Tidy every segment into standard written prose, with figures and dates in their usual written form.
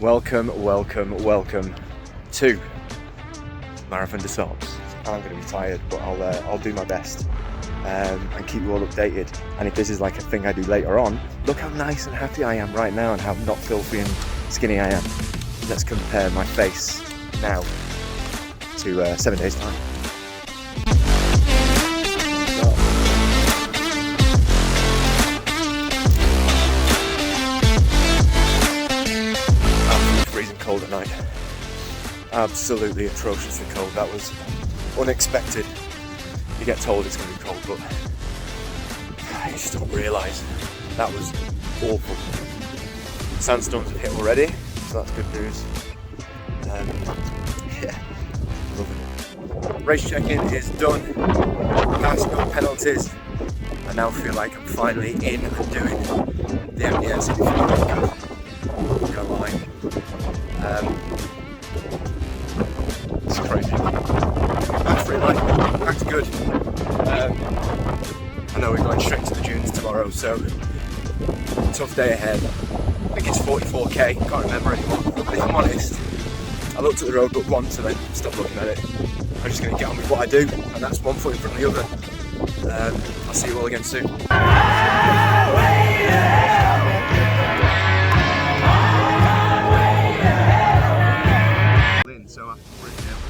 Welcome to Marathon Des Sables. I'm going to be tired, but I'll do my best and keep you all updated. And if this is like a thing I do later on, look how nice and happy I am right now and how not filthy and skinny I am. Let's compare my face now to 7 days time. Freezing cold at night. Absolutely atrociously cold. That was unexpected. You get told it's going to be cold, but you just don't realise. That was awful. Sandstorms have hit already, so that's good news. Yeah, loving it. Race check-in is done. Passed, no penalties. I now feel like I'm finally in and doing the MDS. Can't lie. It's crazy. Battery life, that's good. I know we're going straight to the dunes tomorrow, so tough day ahead. I think it's 44k, can't remember anymore. But if I'm honest, I looked at the roadbook once and then stopped looking at it. I'm just going to get on with what I do, and that's one foot in front of the other. I'll see you all again soon. So after working out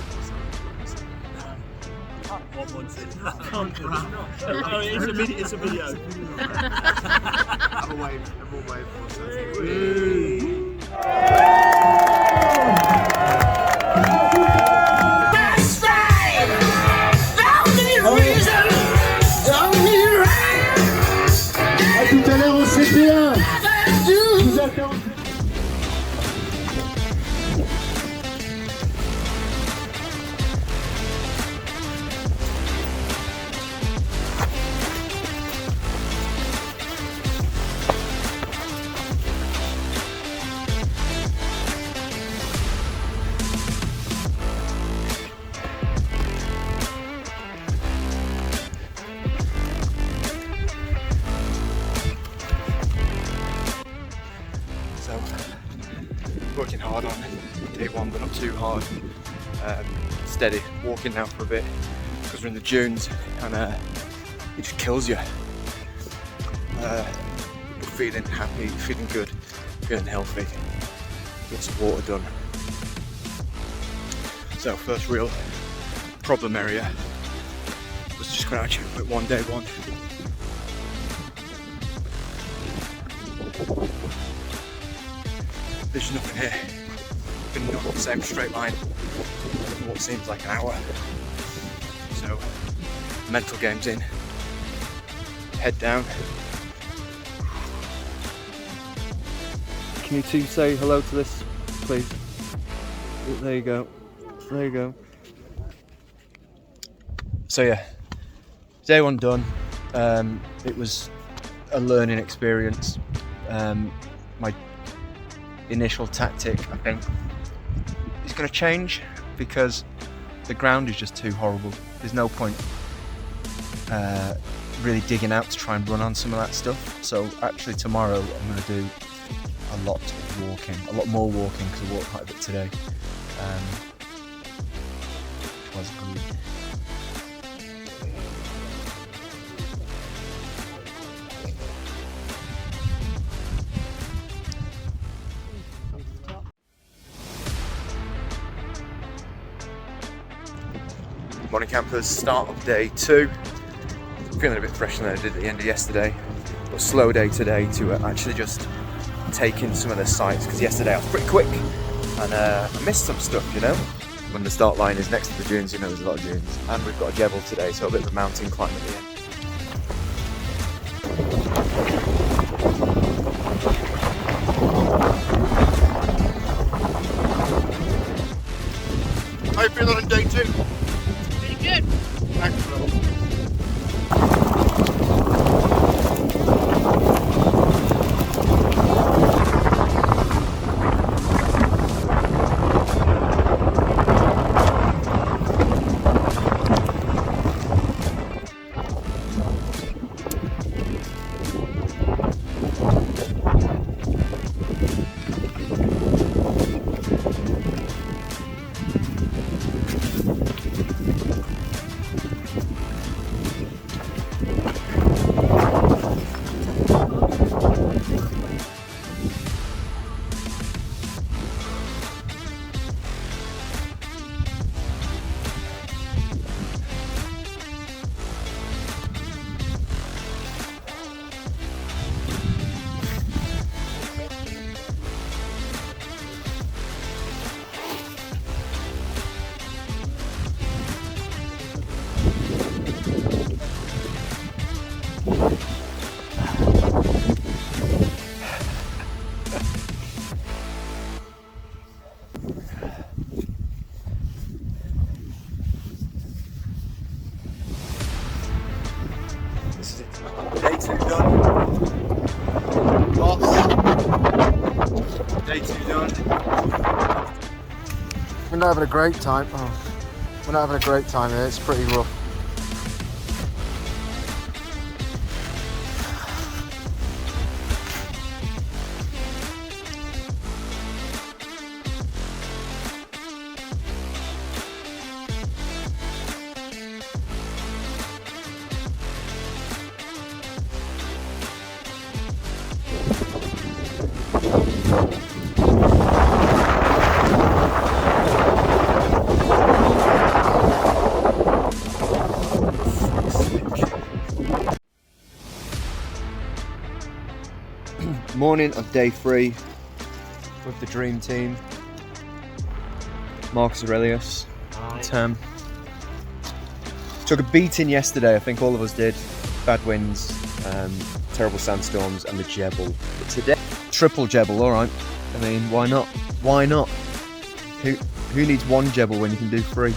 it's a video. Have a wave, everyone wave. That's right! Don't need reason, don't need right. À tout à l'heure au CP1. Vous attendez. Working hard on day one, but not too hard. Steady, walking now for a bit because we're in the dunes and it just kills you. But feeling happy, feeling good, feeling healthy. Get some water done. So first real problem area was just going to check with day one. There's nothing here. Been on the same straight line for what seems like an hour. So, mental game's in. Head down. Can you two say hello to this, please? There you go. There you go. So yeah, day one done. It was a learning experience. My initial tactic, I think, is going to change because the ground is just too horrible. There's no point really digging out to try and run on some of that stuff. So actually tomorrow I'm going to do a lot of walking, a lot more walking because I walked quite a bit today. It was good. Morning campers, start of day 2. Feeling a bit fresher than I did at the end of yesterday. But a slow day today to actually just take in some of the sights because yesterday I was pretty quick and I missed some stuff, you know. When the start line is next to the dunes, you know there's a lot of dunes. And we've got a jebel today, so a bit of a mountain climb at the end. How you feeling on day 2? Pretty good. Excellent. Day 2 done. Boss. Day 2 done. We're not having a great time. Oh, we're not having a great time here. It's pretty rough. Morning of day 3 with the dream team. Marcus Aurelius, Tam. Took a beating yesterday, I think all of us did. Bad winds, terrible sandstorms and the Jebel. But today, triple Jebel, alright. I mean, why not? Why not? Who needs one Jebel when you can do 3?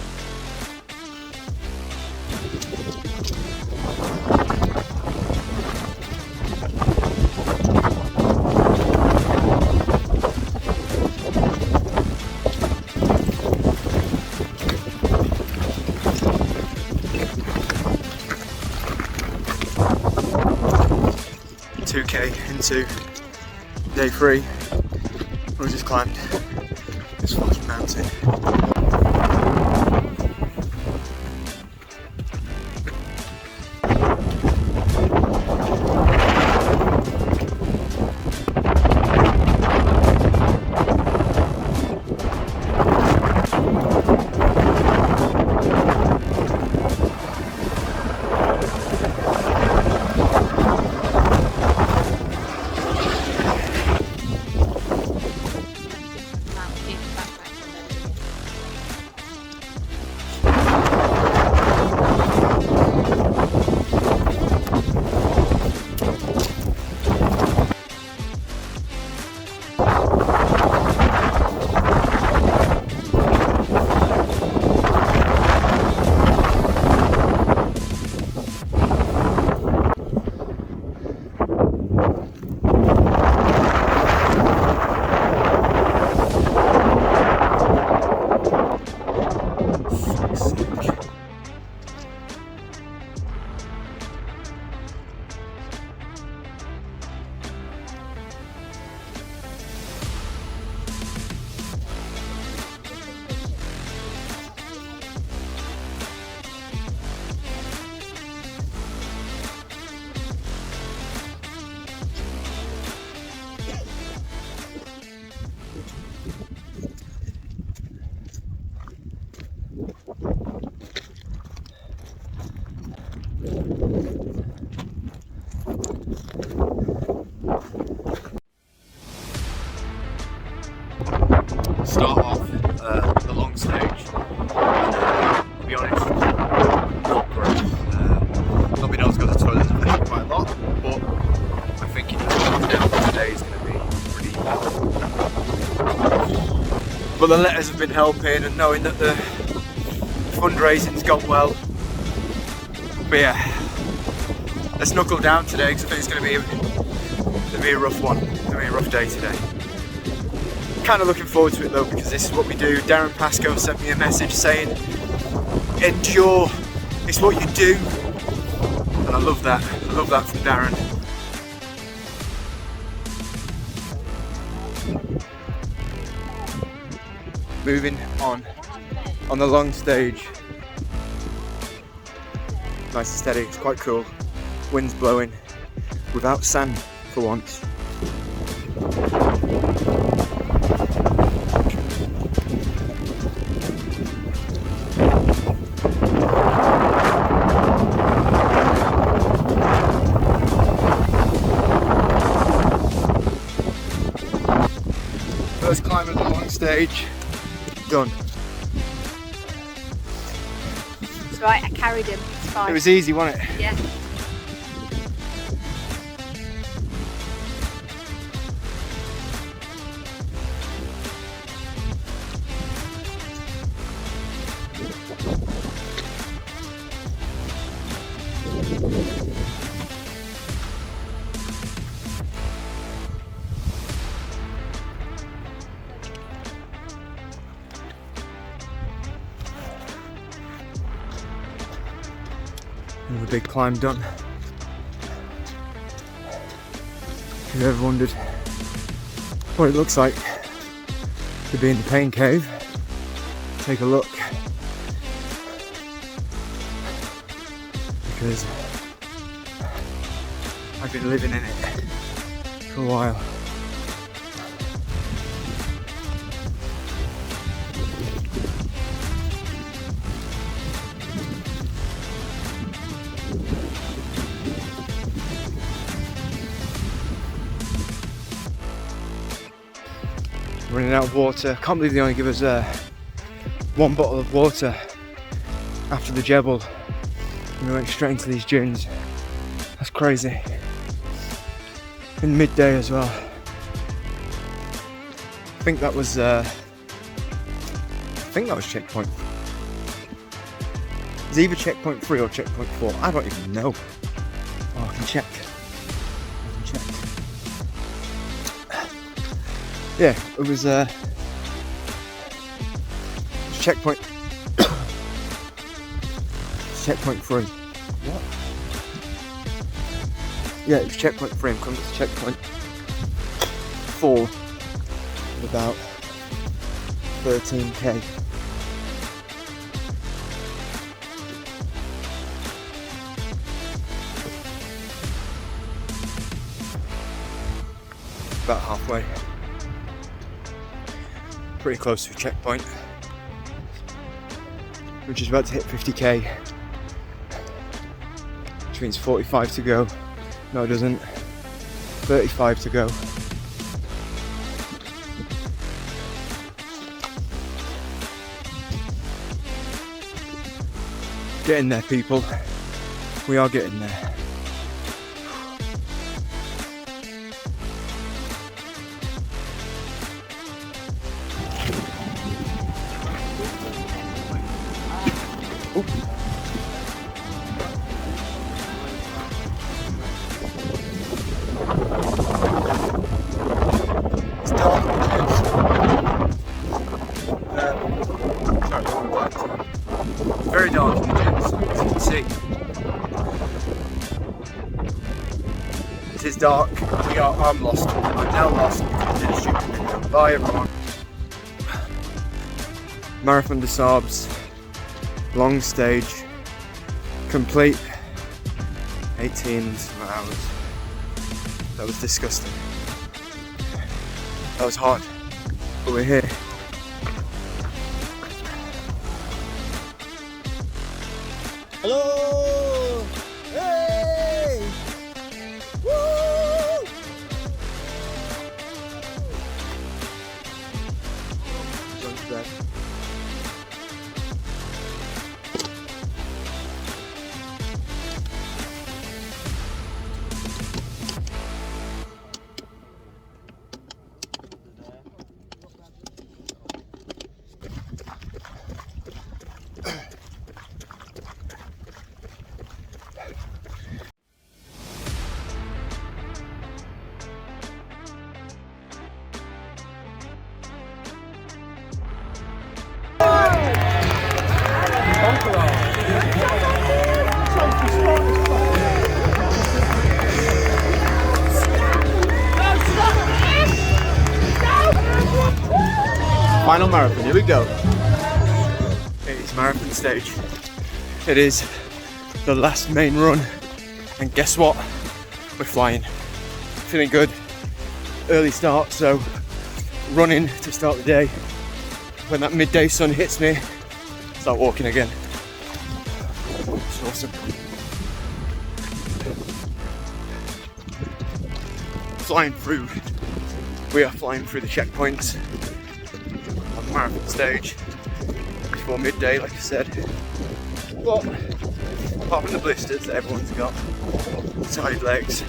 Into day 3, we just climbed this fucking mountain. Start off the long stage. To be honest, not great. Not being able to go to the toilet quite a lot, but I think it today is going to be pretty bad. But the letters have been helping, and knowing that the fundraising's gone well. But yeah, let's knuckle down today because I think it's going to be a rough one. It's going to be a rough day today. Kind of looking forward to it though, because this is what we do. Darren Pascoe sent me a message saying, endure, it's what you do. And I love that. I love that from Darren. Moving on the long stage. Nice and steady, it's quite cool. Wind's blowing without sand for once. First climb of the long stage, done. It's right, I carried him, it's fine. It was easy, wasn't it? Yeah. big climb done. If you've ever wondered what it looks like to be in the pain cave, take a look, because I've been living in it for a while. Running out of water. Can't believe they only give us one bottle of water after the Jebel. We went straight into these dunes. That's crazy. In midday as well. I think that was checkpoint. It's either checkpoint 3 or checkpoint 4. I don't even know. Oh, I can check. Yeah, it was checkpoint. Checkpoint 3. What? Yeah, it was checkpoint 3. I'm coming to checkpoint 4 at about 13k. About halfway. Pretty close to a checkpoint, which is about to hit 50k, which means 45 to go. No, it doesn't. 35 to go. Getting there, people. We are getting there. Very dark in the gyms, as you can see. It is dark. I'm lost. I'm now lost. Did a stupid video. Bye everyone. Marathon Des Sables, long stage, complete, 18 some hours. That was disgusting. That was hard, but we're here. Hello! Hey! Woo! John's back. Final marathon, here we go. It is marathon stage. It is the last main run, and guess what? We're flying. Feeling good. Early start, so running to start the day. When that midday sun hits me, start walking again. It's awesome. Flying through. We are flying through the checkpoints on the marathon stage before midday, like I said. But apart from the blisters that everyone's got, tired legs,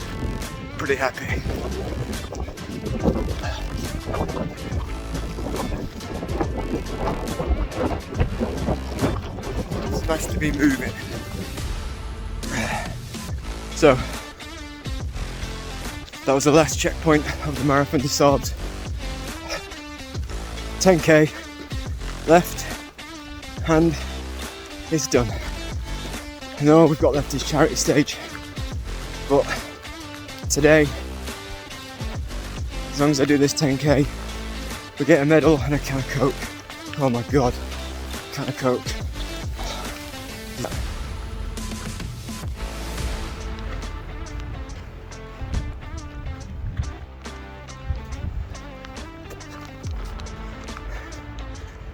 pretty happy. It's nice to be moving. So that was the last checkpoint of the Marathon Des Sables. 10k left and it's done. I know we've got left his charity stage, but today, as long as I do this 10k, we get a medal and a can of Coke. Oh my god, can of Coke.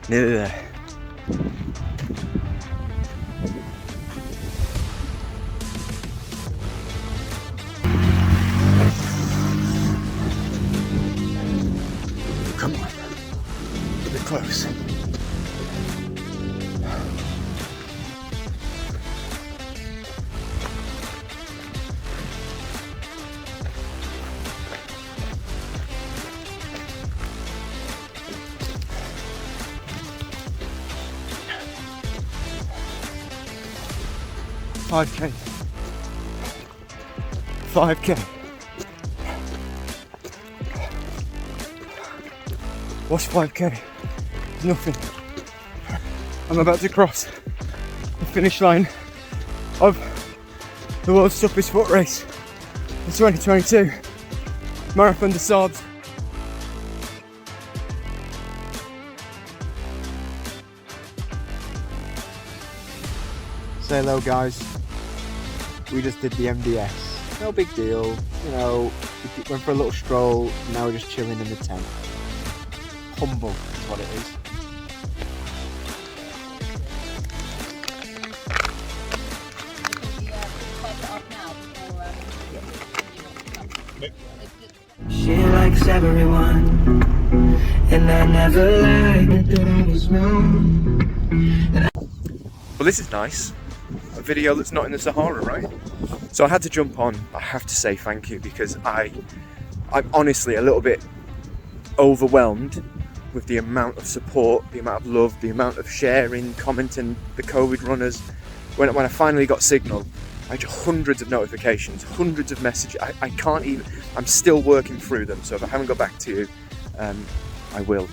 Nearly there. Come on, a bit close. $5K. What's 5K? It's nothing. I'm about to cross the finish line of the world's toughest foot race in 2022, Marathon Des Sables. Say hello, guys. We just did the MDS. No big deal, you know. We went for a little stroll. Now we're just chilling in the tent. Humble is what it is. She likes everyone, and I never lied that I was wrong. Well, this is nice. A video that's not in the Sahara, right? So I had to jump on. I have to say thank you because I'm honestly a little bit overwhelmed with the amount of support, the amount of love, the amount of sharing, commenting, the COVID runners. When I finally got signal, I had hundreds of notifications, hundreds of messages. I can't even, I'm still working through them. So if I haven't got back to you, I will.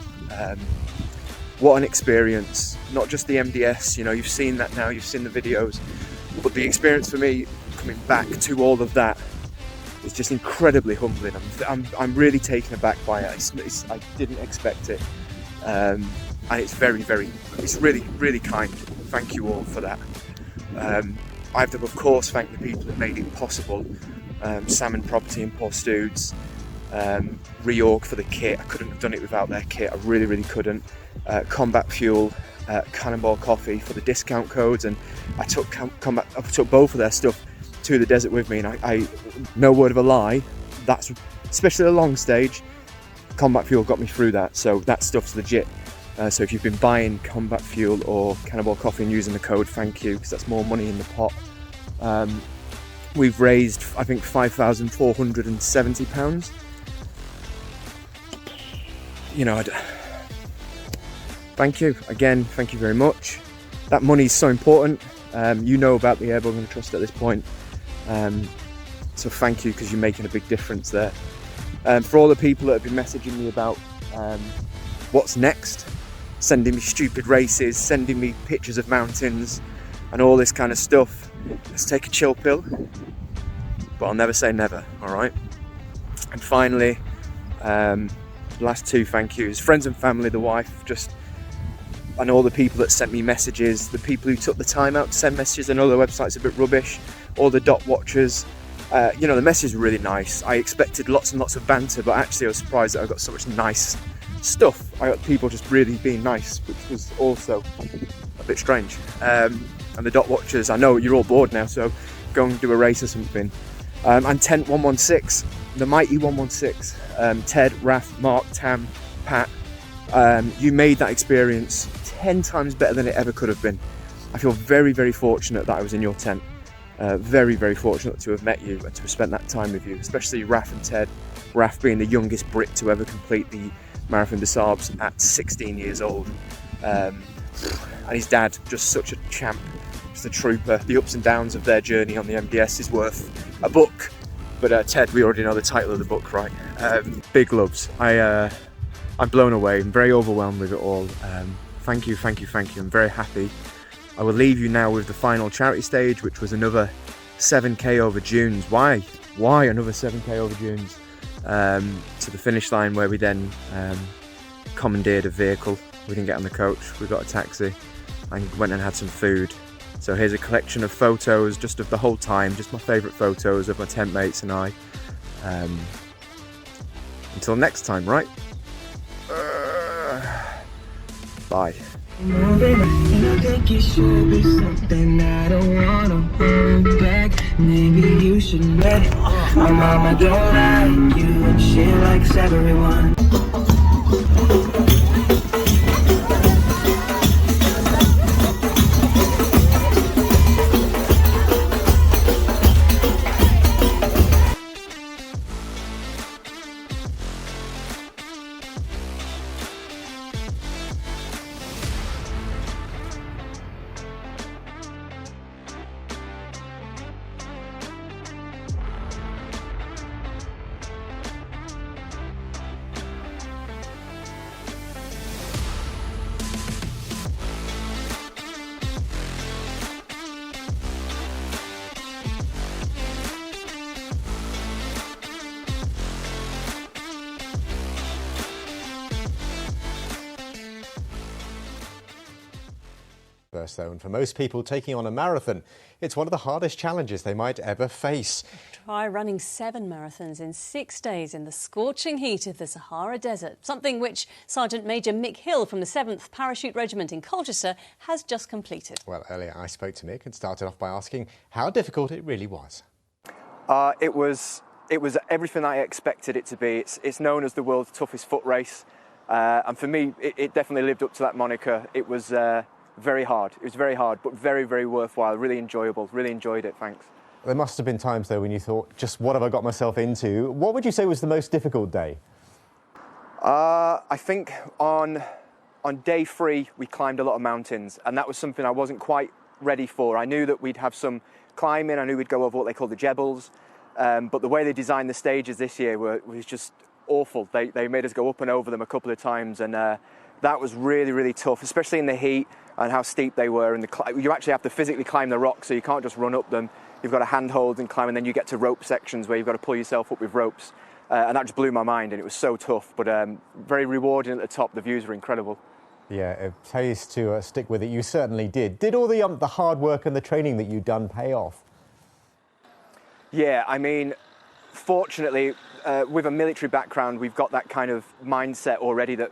What an experience, not just the MDS, you know, you've seen that now, you've seen the videos, but the experience for me coming back to all of that is just incredibly humbling. I'm really taken aback by it. I didn't expect it, and it's it's really kind. Thank you all for that. I have to of course thank the people that made it possible. Salmon Property and Paul Studes, Reorg for the kit. I couldn't have done it without their kit. I really couldn't. Combat Fuel, Cannonball Coffee for the discount codes, and I took both of their stuff to the desert with me, and I no word of a lie, that's especially the long stage, Combat Fuel got me through that, so that stuff's legit. So if you've been buying Combat Fuel or Cannonball Coffee and using the code, thank you, because that's more money in the pot. We've raised, I think, £5,470. You know, thank you again, thank you very much. That money is so important. You know about the Airborne Gunner Trust at this point, so thank you, because you're making a big difference there. For all the people that have been messaging me about what's next, sending me stupid races, sending me pictures of mountains and all this kind of stuff, let's take a chill pill, but I'll never say never, alright? And finally, last two thank yous, friends and family, the wife, and all the people that sent me messages, the people who took the time out to send messages. I know the website's a bit rubbish, all the dot watchers, you know, the messages were really nice. I expected lots and lots of banter, but actually I was surprised that I got so much nice stuff. I got people just really being nice, which was also a bit strange. And the dot watchers, I know you're all bored now, so go and do a race or something. And Tent 116, the mighty 116, Ted, Raph, Mark, Tam, Pat, you made that experience 10 times better than it ever could have been. I feel very fortunate that I was in your tent. Very fortunate to have met you and to have spent that time with you, especially Raph and Ted. Raph being the youngest Brit to ever complete the Marathon Des Sables at 16 years old. And his dad, just such a champ, just a trooper. The ups and downs of their journey on the MDS is worth a book. But Ted, we already know the title of the book, right? Big loves. I'm blown away. I'm very overwhelmed with it all. Thank you. I'm very happy I will leave you now with the final charity stage, which was another 7k over dunes. Why another 7k over dunes? To the finish line, where we then commandeered a vehicle. We didn't get on the coach, we got a taxi and went and had some food. So here's a collection of photos just of the whole time, just my favourite photos of my tent mates and I. Until next time, right? Bye. Moving, and I think you should be something I don't wanna hold back. Maybe you should let it. My mama don't like you, and she likes everyone. First, though, and for most people taking on a marathon, it's one of the hardest challenges they might ever face. Try running 7 marathons in 6 days in the scorching heat of the Sahara Desert, something which Sergeant Major Mick Hill from the 7th Parachute Regiment in Colchester has just completed. Well, earlier I spoke to Mick and started off by asking how difficult it really was. It was everything I expected it to be. It's known as the world's toughest foot race, and for me, it definitely lived up to that moniker. It was very hard. It was very hard, but very, very worthwhile. Really enjoyable. Really enjoyed it. Thanks. There must have been times, though, when you thought, just what have I got myself into? What would you say was the most difficult day? I think on day 3 we climbed a lot of mountains, and that was something I wasn't quite ready for. I knew that we'd have some climbing. I knew we'd go over what they call the Jebels, but the way they designed the stages this year was just awful. They made us go up and over them a couple of times, and that was really, really tough, especially in the heat and how steep they were. And you actually have to physically climb the rocks, so you can't just run up them. You've got to handhold and climb, and then you get to rope sections where you've got to pull yourself up with ropes. And that just blew my mind, and it was so tough, but very rewarding at the top. The views were incredible. Yeah, it pays to stick with it. You certainly did. Did all the hard work and the training that you'd done pay off? Yeah, I mean, fortunately, with a military background, we've got that kind of mindset already that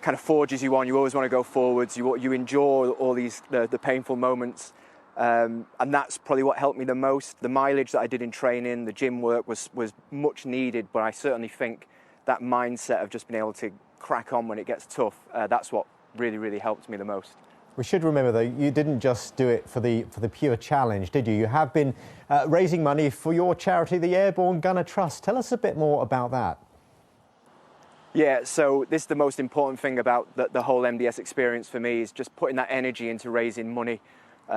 kind of forges you on. You always want to go forwards. You enjoy all these the painful moments, and that's probably what helped me the most. The mileage that I did in training, the gym work was much needed, but I certainly think that mindset of just being able to crack on when it gets tough, that's what really, really helped me the most. We should remember, though, you didn't just do it for the pure challenge, did you? You have been raising money for your charity, the Airborne Gunner Trust. Tell us a bit more about that. Yeah, so this is the most important thing about the whole MDS experience for me, is just putting that energy into raising money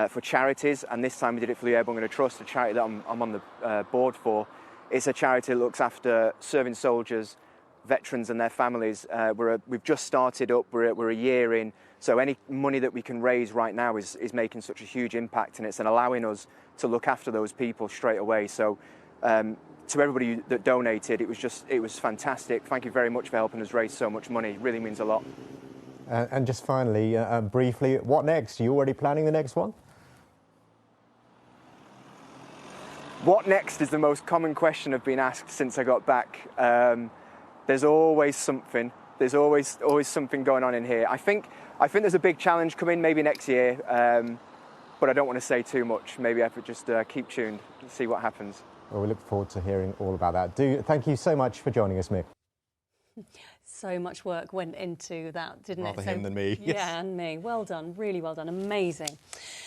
for charities. And this time we did it for the Airborne Gunner Trust, a charity that I'm on the board for. It's a charity that looks after serving soldiers, veterans and their families. We've just started up, we're a year in, so any money that we can raise right now is making such a huge impact, and it's allowing us to look after those people straight away. So to everybody that donated, it was fantastic. Thank you very much for helping us raise so much money. It really means a lot. And just finally, briefly, what next? Are you already planning the next one? What next is the most common question I've been asked since I got back. There's always something. There's always something going on in here. I think there's a big challenge coming maybe next year, but I don't want to say too much. Maybe I could just keep tuned and see what happens. Well, we look forward to hearing all about that. Thank you so much for joining us, Mick. So much work went into that, didn't it? Rather him than me. Yeah, and me. Well done, really well done, amazing.